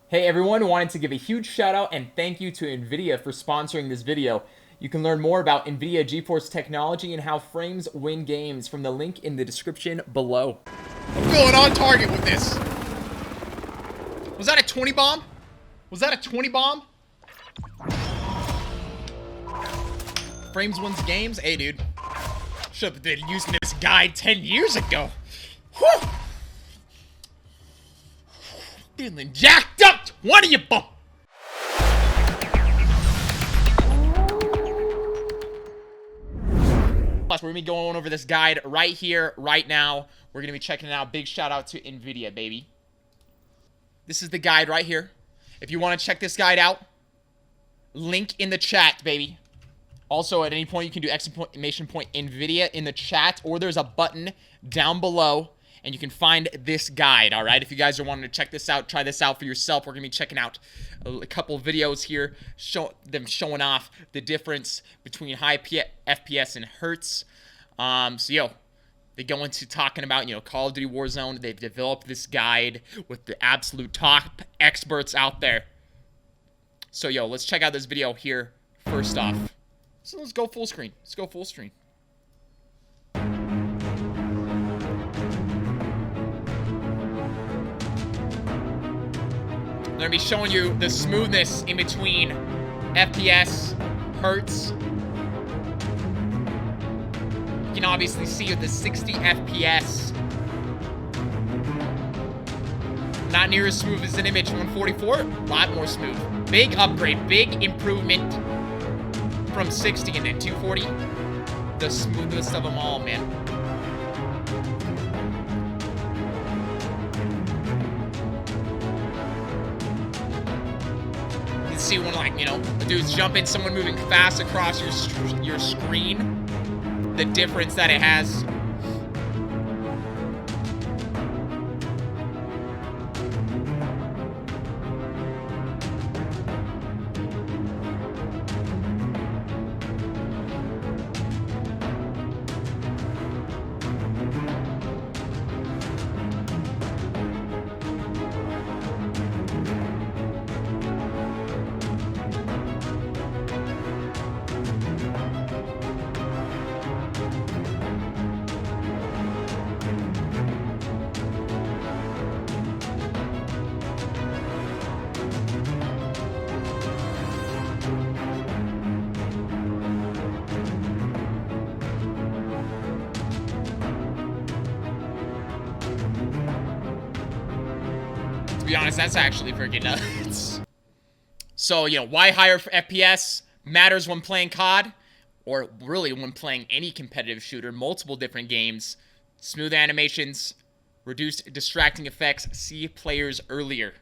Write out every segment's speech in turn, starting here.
Hey everyone, wanted to give a huge shout out and thank you to Nvidia for sponsoring this video. You can learn more about Nvidia GeForce technology and how frames win games from the link in the description below. I'm going on target with this. Was that a 20 bomb? Was that a 20 bomb? Frames wins games? Hey dude. Should have been using this guide 10 years ago. Whew. Feeling jacked up. 20 you bump. Plus, we're gonna be going over this guide right here, right now. We're gonna be checking it out. Big shout out to Nvidia, baby. This is the guide right here. If you want to check this guide out, link in the chat, baby. Also, at any point, you can do exclamation point Nvidia in the chat, or there's a button down below, and you can find this guide, all right? If you guys are wanting to check this out, try this out for yourself, we're going to be checking out a couple videos here, showing off the difference between high FPS and hertz. They go into talking about, Call of Duty Warzone. They've developed this guide with the absolute top experts out there. So, let's check out this video here first off. So let's go full screen. Let's go full screen. I'm going to be showing you the smoothness in between FPS, hertz. You can obviously see with the 60 FPS. Not near as smooth as an image 144. A lot more smooth. Big upgrade. Big improvement from 60 and then 240. The smoothest of them all, man. You can see when, a dude's jumping, someone moving fast across your screen. The difference that it has. To be honest, that's actually freaking nuts. So, why higher FPS matters when playing COD, or really when playing any competitive shooter, multiple different games. Smooth animations, reduced distracting effects, see players earlier.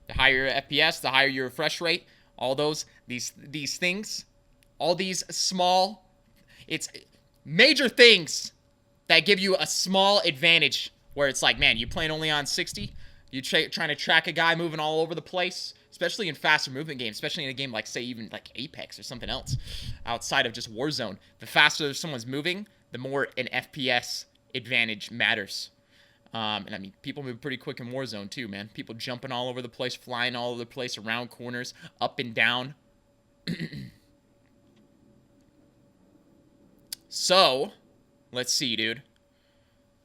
The higher FPS, the higher your refresh rate, all these things, all these small, it's major things that give you a small advantage where it's like, man, you playing only on 60, you trying to track a guy moving all over the place, especially in faster movement games, especially in a game like, say, even like Apex or something else outside of just Warzone. The faster someone's moving, the more an FPS advantage matters. And I mean, people move pretty quick in Warzone too, man. People jumping all over the place, flying all over the place, around corners, up and down. So, let's see, dude.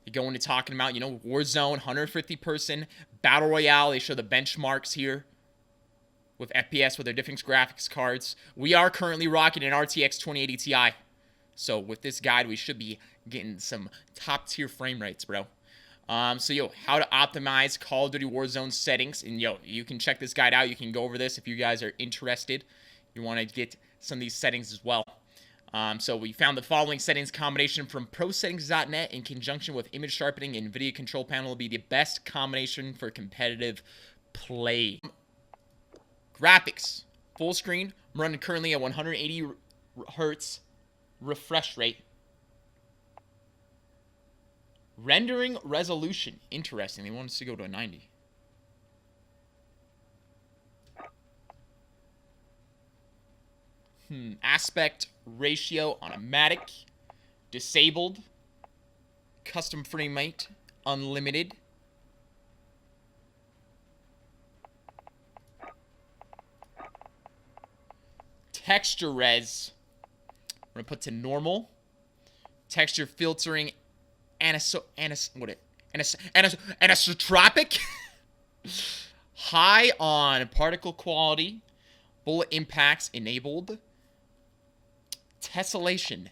They go into talking about, Warzone, 150-person Battle Royale. They show the benchmarks here with FPS, with their different graphics cards. We are currently rocking an RTX 2080 Ti. So, with this guide, we should be getting some top-tier frame rates, bro. How to optimize Call of Duty Warzone settings. And, you can check this guide out. You can go over this if you guys are interested. You want to get some of these settings as well. So we found the following settings combination from ProSettings.net in conjunction with image sharpening and NVIDIA control panel will be the best combination for competitive play. Graphics. Full screen. I'm running currently at 180 hertz refresh rate. Rendering resolution. Interesting. They want us to go to a 90. Aspect ratio automatic. Disabled. Custom frame rate unlimited. texture res, we're gonna put to normal. Texture filtering, anisotropic. High on particle quality. Bullet impacts enabled. Tessellation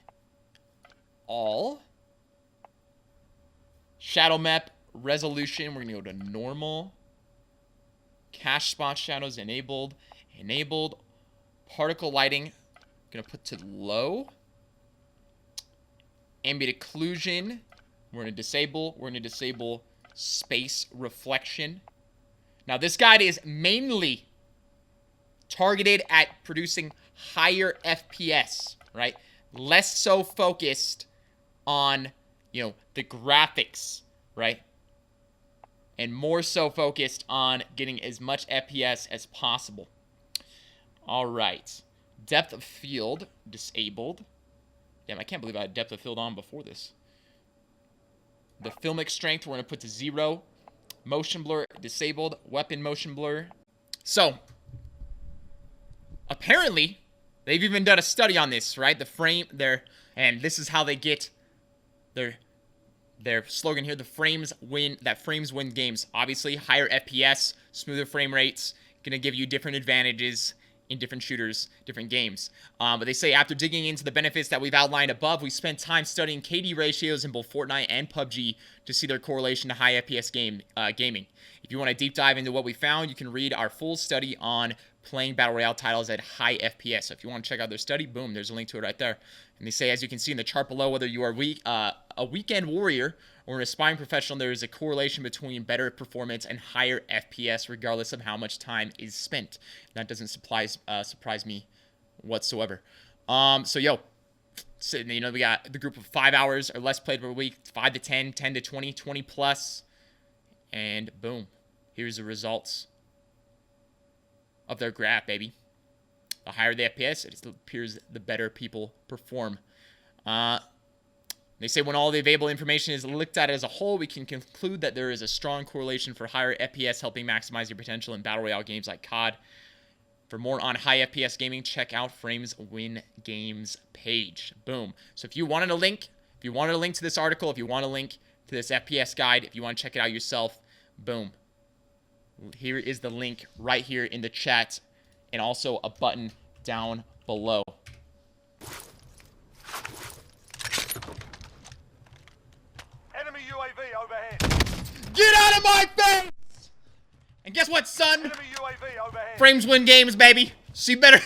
all. Shadow map resolution, we're gonna go to normal. Cache spot shadows enabled. Enabled. Particle lighting, gonna put to low. Ambient occlusion, we're gonna disable. We're gonna disable space reflection. Now this guide is mainly targeted at producing higher FPS, right? Less so focused on, you know, the graphics, right? And more so focused on getting as much FPS as possible. All right. Depth of field disabled. Damn, I can't believe I had depth of field on before this. The filmic strength, we're going to put to 0. Motion blur disabled. Weapon motion blur. So, apparently, they've even done a study on this, right? The frame, and this is how they get their slogan here, frames win games. Obviously, higher FPS, smoother frame rates, gonna give you different advantages in different shooters, different games. But they say after digging into the benefits that we've outlined above, we spent time studying KD ratios in both Fortnite and PUBG to see their correlation to high FPS gaming. If you want a deep dive into what we found, you can read our full study on playing Battle Royale titles at high FPS. So if you want to check out their study, boom, there's a link to it right there. And they say, as you can see in the chart below, whether you are a weekend warrior or an aspiring professional, there is a correlation between better performance and higher FPS, regardless of how much time is spent. That doesn't surprise me whatsoever. So, you know, we got the group of 5 hours or less played per week, 5 to 10, 10 to 20, 20 plus, and boom, here's the results of their graph, baby. The higher the FPS, it appears the better people perform. They say when all the available information is looked at as a whole, we can conclude that there is a strong correlation for higher FPS, helping maximize your potential in Battle Royale games like COD. For more on high FPS gaming, check out Frames Win Games page. Boom. So if you wanted a link to this article, if you want a link to this FPS guide, if you want to check it out yourself, boom. Here is the link right here in the chat, and also a button down below. Enemy UAV overhead. Get out of my face! And guess what, son? Enemy UAV overhead. Frames win games, baby. So you better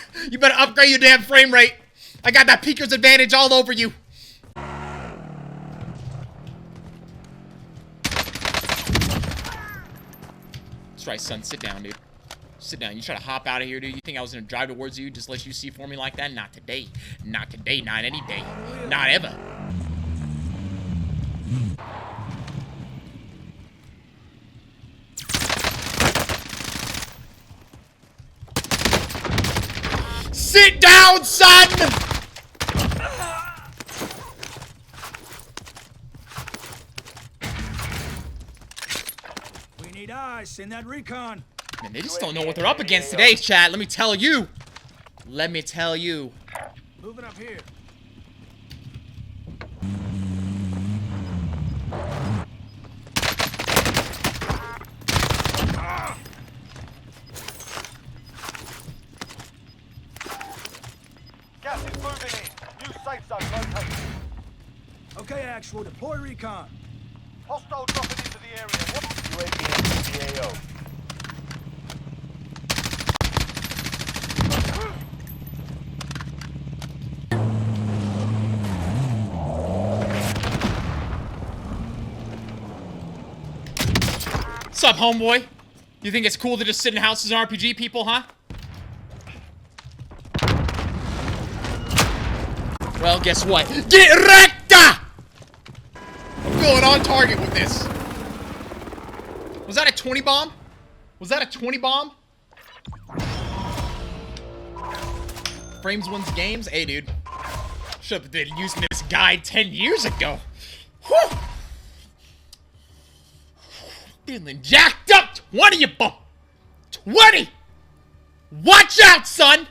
upgrade your damn frame rate. I got that peeker's advantage all over you. That's right, son. Sit down, dude. Sit down. You try to hop out of here, dude. You think I was gonna drive towards you, just let you see for me like that? Not today. Not today. Not any day. Not ever. Sit down, son! We need eyes in that recon. Man, they just don't know what they're up against today, chat. Let me tell you. Let me tell you. Moving up here. Gas is moving in. New safe zone located. Okay, actual, deploy recon. Hostile dropping into the area. UAV in the AO. What's up, homeboy? You think it's cool to just sit in houses and RPG people, huh? Well, guess what? Get recta! I'm going on target with this. Was that a 20 bomb? Was that a 20 bomb? Frames wins games? Hey, dude. Should have been using this guide 10 years ago. Whew! Feeling jacked up. 20 you bump. 20! Watch out, son!